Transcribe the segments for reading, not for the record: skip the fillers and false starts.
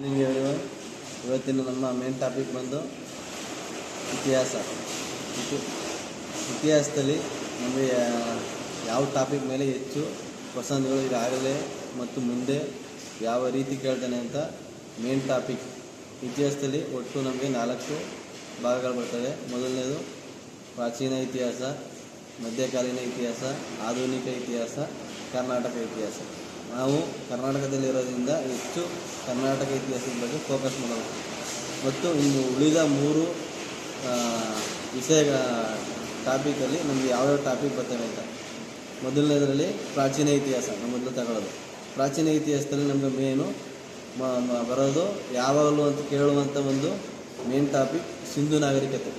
ನಿಮಗೆ ಇವತ್ತಿನ ನಮ್ಮ ಮೇನ್ ಟಾಪಿಕ್ ಬಂದು ಇತಿಹಾಸ. ಇತಿಹಾಸದಲ್ಲಿ ನಮಗೆ ಯಾವ ಟಾಪಿಕ್ ಮೇಲೆ ಹೆಚ್ಚು ಕ್ವಶನ್ಗಳು ಈಗಾಗಲೇ ಮತ್ತು ಮುಂದೆ ಯಾವ ರೀತಿ ಕೇಳ್ತಾನೆ ಅಂತ ಮೇನ್ ಟಾಪಿಕ್. ಇತಿಹಾಸದಲ್ಲಿ ಒಟ್ಟು ನಮಗೆ 4 ಭಾಗಗಳು ಬರ್ತವೆ. ಮೊದಲನೇದು ಪ್ರಾಚೀನ ಇತಿಹಾಸ, ಮಧ್ಯಕಾಲೀನ ಇತಿಹಾಸ, ಆಧುನಿಕ ಇತಿಹಾಸ, ಕರ್ನಾಟಕ ಇತಿಹಾಸ. ನಾವು ಕರ್ನಾಟಕದಲ್ಲಿರೋದ್ರಿಂದ ಹೆಚ್ಚು ಕರ್ನಾಟಕ ಇತಿಹಾಸದ ಬಗ್ಗೆ ಫೋಕಸ್ ಮಾಡಬೇಕು. ಮತ್ತು ಇನ್ನು ಉಳಿದ 3 ವಿಷಯ ಟಾಪಿಕಲ್ಲಿ ನಮಗೆ ಯಾವ್ಯಾವ ಟಾಪಿಕ್ ಬರ್ತವೆ ಅಂತ. ಮೊದಲನೇದರಲ್ಲಿ ಪ್ರಾಚೀನ ಇತಿಹಾಸ ನಾವು ಮೊದಲು ತಗೊಳ್ಳೋದು. ಪ್ರಾಚೀನ ಇತಿಹಾಸದಲ್ಲಿ ನಮಗೆ ಮೇನು ಬರೋದು ಯಾವಾಗಲೂ ಅಂತ ಕೇಳುವಂಥ ಒಂದು ಮೇನ್ ಟಾಪಿಕ್ ಸಿಂಧು ನಾಗರಿಕತೆ.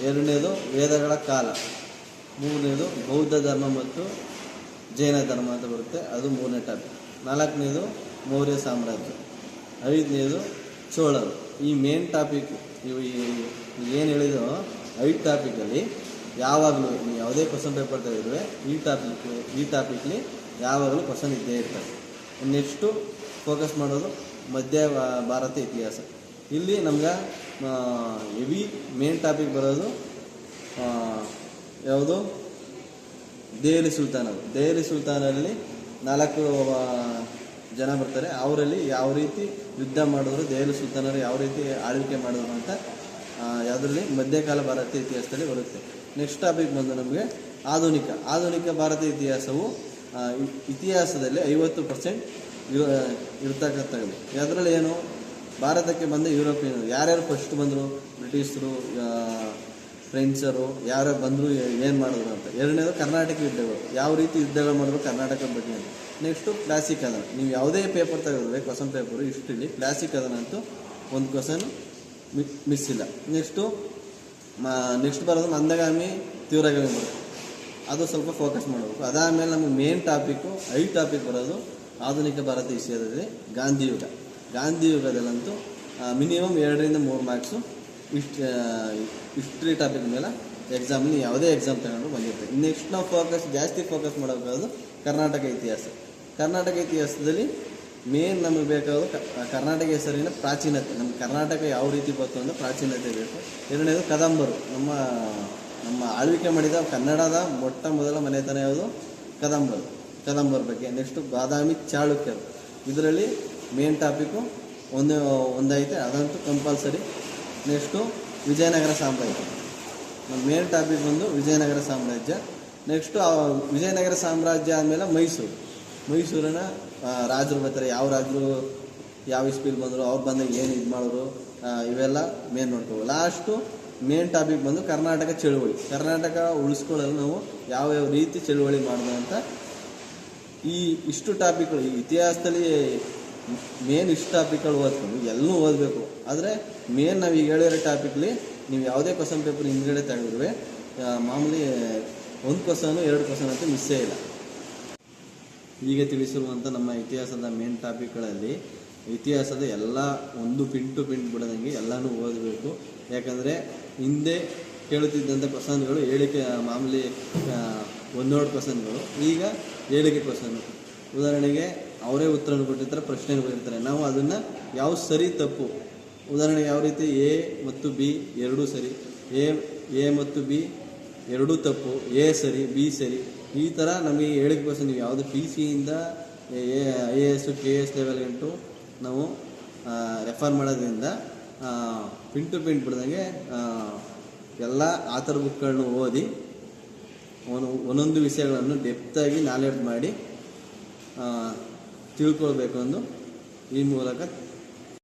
ಎರಡನೇದು ವೇದಗಳ ಕಾಲ. ಮೂರನೇದು ಬೌದ್ಧ ಧರ್ಮ ಮತ್ತು ಜೈನ ಧರ್ಮ ಅಂತ ಬರುತ್ತೆ, ಅದು 3ನೇ ಟಾಪಿಕ್. 4ನೇದು ಮೌರ್ಯ ಸಾಮ್ರಾಜ್ಯ. 5ನೇದು ಚೋಳರು. ಈ ಮೇನ್ ಟಾಪಿಕ್ ಇವು ಏನು ಹೇಳಿದೋ 5 ಟಾಪಿಕಲ್ಲಿ ಯಾವಾಗಲೂ ನೀವು ಯಾವುದೇ ಕ್ವಶನ್ ಪೇಪರ್ ತೆಗೆದ್ರೆ ಈ ಟಾಪಿಕ್ಲಿ ಯಾವಾಗಲೂ ಕ್ವಶನ್ ಇದ್ದೇ ಇರ್ತದೆ. ನೆಕ್ಸ್ಟು ಫೋಕಸ್ ಮಾಡೋದು ಮಧ್ಯ ಭಾರತ ಇತಿಹಾಸ. ಇಲ್ಲಿ ನಮ್ಗೆ ಹೆವಿ ಮೇನ್ ಟಾಪಿಕ್ ಬರೋದು ಯಾವುದು, ದೆಹಲಿ ಸುಲ್ತಾನರು. ದೆಹಲಿ ಸುಲ್ತಾನಲ್ಲಿ 4 ಜನ ಬರ್ತಾರೆ. ಅವರಲ್ಲಿ ಯಾವ ರೀತಿ ಯುದ್ಧ ಮಾಡಿದ್ರು, ದೆಹಲಿ ಸುಲ್ತಾನರು ಯಾವ ರೀತಿ ಆಳ್ವಿಕೆ ಮಾಡಿದ್ರು ಅಂತ ಯಾವುದರಲ್ಲಿ ಮಧ್ಯಕಾಲ ಭಾರತ ಇತಿಹಾಸದಲ್ಲಿ ಬರುತ್ತೆ. ನೆಕ್ಸ್ಟ್ ಟಾಪಿಕ್ ಬಂದು ನಮಗೆ ಆಧುನಿಕ ಭಾರತ ಇತಿಹಾಸವು ಇತಿಹಾಸದಲ್ಲಿ 50% ಇರ್ತಕ್ಕಂಥದ್ದು. ಅದರಲ್ಲಿ ಏನು, ಭಾರತಕ್ಕೆ ಬಂದ ಯುರೋಪಿಯನ್ ಯಾರ್ಯಾರು ಫಸ್ಟ್ ಬಂದರು, ಬ್ರಿಟಿಷರು, ಫ್ರೆಂಚರು ಯಾರ್ಯಾರು ಬಂದರು, ಏನು ಮಾಡಿದ್ರು ಅಂತ. ಎರಡನೇದು ಕರ್ನಾಟಕ ಯುದ್ಧಗಳು, ಯಾವ ರೀತಿ ಯುದ್ಧಗಳು ಮಾಡಿದ್ರು ಕರ್ನಾಟಕದ ಬಗ್ಗೆ ಅಂತ. ನೆಕ್ಸ್ಟು ಕ್ಲಾಸಿಕ್ ಅದನ. ನೀವು ಯಾವುದೇ ಪೇಪರ್ ತೆಗೆದ್ರೆ ಕ್ವಶನ್ ಪೇಪರು ಹಿಸ್ಟ್ರಿಲಿ ಕ್ಲಾಸಿಕ್ ಅದನ ಅಂತೂ ಒಂದು ಕ್ವಶನ್ ಮಿಸ್ ಇಲ್ಲ. ನೆಕ್ಸ್ಟ್ ಬರೋದು ಮಂದಗಾಮಿ ತೀವ್ರಗಾಮಿ ಬರುತ್ತೆ, ಅದು ಸ್ವಲ್ಪ ಫೋಕಸ್ ಮಾಡಬೇಕು. ಅದಾದಮೇಲೆ ನಮಗೆ ಮೇನ್ ಟಾಪಿಕ್ಕು 5 ಟಾಪಿಕ್ ಬರೋದು ಆಧುನಿಕ ಭಾರತ ವಿಷಯದಲ್ಲಿ ಗಾಂಧಿ ಯುಗದಲ್ಲಂತೂ ಮಿನಿಮಮ್ 2ರಿಂದ 3 ಮಾರ್ಕ್ಸು ಹಿಸ್ಟ್ರಿ ಟಾಪಿಕ್ ಮೇಲೆ ಎಕ್ಸಾಮ್ಲಿ ಯಾವುದೇ ಎಕ್ಸಾಮ್ ತಗೊಂಡು ಬಂದಿರ್ತದೆ. ನೆಕ್ಸ್ಟ್ ನಾವು ಜಾಸ್ತಿ ಫೋಕಸ್ ಮಾಡಬೇಕಾದ್ರು ಕರ್ನಾಟಕ ಇತಿಹಾಸದಲ್ಲಿ ಮೇನ್ ನಮಗೆ ಬೇಕಾಗೋದು ಕರ್ನಾಟಕ ಹೆಸರಿನ ಪ್ರಾಚೀನತೆ. ನಮ್ಮ ಕರ್ನಾಟಕ ಯಾವ ರೀತಿ ಬಂತು ಅಂದರೆ ಪ್ರಾಚೀನತೆ ಬೇಕು. ಎರಡನೇದು ಕದಂಬರು. ನಮ್ಮ ಆಳ್ವಿಕೆ ಮಾಡಿದ ಕನ್ನಡದ ಮೊಟ್ಟ ಮೊದಲ ಮನೆತನ ಯಾವುದು, ಕದಂಬರ ಬಗ್ಗೆ. ನೆಕ್ಸ್ಟು ಬಾದಾಮಿ ಚಾಳುಕ್ಯರು. ಇದರಲ್ಲಿ ಮೇನ್ ಟಾಪಿಕ್ಕು ಒಂದೈತೆ, ಅದಂತೂ ಕಂಪಲ್ಸರಿ. ನೆಕ್ಸ್ಟು ವಿಜಯನಗರ ಸಾಮ್ರಾಜ್ಯ. ನಮ್ಮ ಮೇನ್ ಟಾಪಿಕ್ ಬಂದು ವಿಜಯನಗರ ಸಾಮ್ರಾಜ್ಯ. ನೆಕ್ಸ್ಟು ವಿಜಯನಗರ ಸಾಮ್ರಾಜ್ಯ ಆದಮೇಲೆ ಮೈಸೂರಿನ ರಾಜರು ಬರ್ತಾರೆ. ಯಾವ ರಾಜರು ಯಾವ ಇಸ್ಪಿಲ್ ಬಂದರು, ಅವ್ರು ಬಂದಾಗ ಏನು ಇದು ಮಾಡಿದ್ರು, ಇವೆಲ್ಲ ಮೇನ್ ನೋಡ್ಕೋಬೋದು. ಲಾಸ್ಟು ಮೇನ್ ಟಾಪಿಕ್ ಬಂದು ಕರ್ನಾಟಕ ಚಳುವಳಿ. ಕರ್ನಾಟಕ ಉಳಿಸ್ಕೊಳ್ಳಲು ನಾವು ಯಾವ್ಯಾವ ರೀತಿ ಚಳುವಳಿ ಮಾಡಿದ್ರು ಅಂತ. ಇಷ್ಟು ಟಾಪಿಕ್ಗಳು ಈ ಇತಿಹಾಸದಲ್ಲಿ ಮೇನ್ ಇಷ್ಟು ಟಾಪಿಕ್ಗಳು ಓದ್ಕೊಂಡು ಎಲ್ಲನೂ ಓದಬೇಕು. ಆದರೆ ಮೇನ್ ನಾವು ಈಗ ಹೇಳಿರೋ ಟಾಪಿಕ್ಲಿ ನೀವು ಯಾವುದೇ ಕ್ವಶನ್ ಪೇಪರ್ ಹಿಂದ್ಗಡೆ ತೆಗೆದ್ರೆ ಮಾಮೂಲಿ 1 ಕ್ವಶನು 2 ಕ್ವಶನ್ ಅಂತ ಮಿಸ್ಸೇ ಇಲ್ಲ. ಈಗ ತಿಳಿಸಿರುವಂಥ ನಮ್ಮ ಇತಿಹಾಸದ ಮೇನ್ ಟಾಪಿಕ್ಗಳಲ್ಲಿ ಇತಿಹಾಸದ ಎಲ್ಲ ಒಂದು ಪಿನ್ ಟು ಪಿನ್ ಬಿಡದಂಗೆ ಎಲ್ಲನೂ ಓದಬೇಕು. ಯಾಕಂದರೆ ಹಿಂದೆ ಕೇಳುತ್ತಿದ್ದಂಥ ಕ್ವಶನ್ಗಳು ಹೇಳಿಕೆ ಮಾಮೂಲಿ ಒಂದೊಂದು ಕ್ವಶನ್ಗಳು ಈಗ ಹೇಳಿಕೆ ಕ್ವಶನ್. ಉದಾಹರಣೆಗೆ ಅವರೇ ಉತ್ತರವನ್ನು ಕೊಟ್ಟಿರ್ತಾರೆ, ಪ್ರಶ್ನೆ ಬರೀರ್ತಾರೆ. ನಾವು ಅದನ್ನು ಯಾವ ಸರಿ ತಪ್ಪು, ಉದಾಹರಣೆಗೆ ಯಾವ ರೀತಿ ಎ ಮತ್ತು ಬಿ ಎರಡೂ ಸರಿ, ಎ ಮತ್ತು ಬಿ ಎರಡೂ ತಪ್ಪು, ಎ ಸರಿ ಬಿ ಸರಿ, ಈ ಥರ ನಮಗೆ ಹೇಳಿಕೆ ಕ್ವಶನ್. ನೀವು ಯಾವುದು PC ಇಂದ IAS KS ಲೆವೆಲ್ ಗಂಟು ನಾವು ರೆಫರ್ ಮಾಡೋದ್ರಿಂದ ಪಿನ್ ಟು ಪಿನ್ ಬಿಡ್ದಂಗೆ ಎಲ್ಲ ಆಥರ್ ಬುಕ್ಗಳನ್ನ ಓದಿ ಒಂದೊಂದು ವಿಷಯಗಳನ್ನು ಡೆಪ್ತಾಗಿ ನಾಲೆಡ್ಜ್ ಮಾಡಿ ತಿಳ್ಕೊಳ್ಬೇಕು ಎಂದು ಈ ಮೂಲಕ